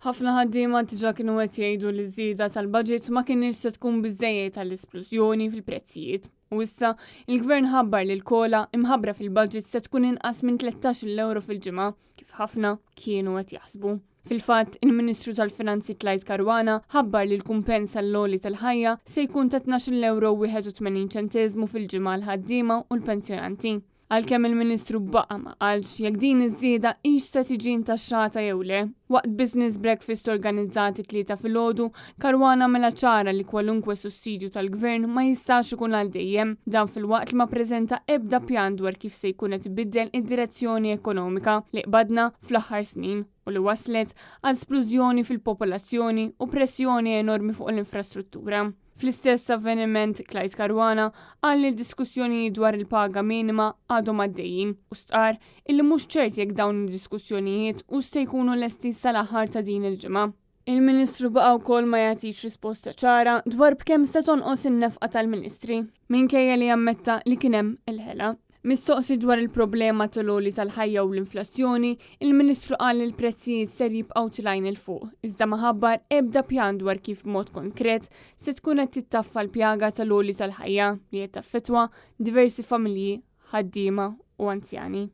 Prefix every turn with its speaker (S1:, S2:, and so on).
S1: ħafna ħaddiema diġà kienu qed jgħidu li żieda tal-budget ma kienx se tkun biżżejjed tal-esplużjoni fil-prezzijiet. U issa il-Gvern ħabbar li l-kola imħabbra fil-budget se tkun inqas minn 13 euro fil-ġimgħa kif ħafna kienu qed jaħsbu. Fil-fatt, il-Ministru tal-Finanzi Clyde Caruana ħabbar li l-kumpens għall-loli tal-ħajja se jkun ta' 12 euro 81 ċentesmu fil-ġimgħa l-ħaddiema u l-pensjonanti. Għalkemm il-Ministru baqa' ma qalx jekk din iż-żieda hix se tiġi ntaxxata jew le. Waqt business breakfast organizzati 3 filgħodu, Caruana mela ċara li kwalunkwe sussidju tal-Gvern ma jistax ikun għal dejjem, dan filwaqt li ma ppreżenta ebda pjan dwar kif se jkun qed ibiddel id-direzzjoni ekonomika li qbadna fl-aħħar snin u li waslet għal splużjoni fil-popolazzjoni u pressjoni enormi fuq l-infrastruttura. Fl-istess avveniment, Clyde Caruana qal li l-diskussjoni dwar il-paga minima għadhom għaddejjin u stqar illi mhux ċert jekk dawn id-diskussjonijiet u se jkunu lesti sal-aħħar ta' din il-ġimgħa. Il-Ministru baqa' wkoll ma jagħtix risposta ċara dwar b'kemm se tonqos in-nefqa tal-Ministri minkejja li jammetta li kien hemm il-ħela. Mistoqsi dwar il-problema tal-għoli tal-ħajja u l-inflazzjoni, il-Ministru qal li l-prezzijiet ser jibqgħu tilajn il-fuq, iżda ma ħabbar ebda pjan dwar kif mod konkret se tkun qed tittaffa l-pjaga tal-għoli tal-ħajja li qed taffettwa diversi familji, ħaddiema u anzjani.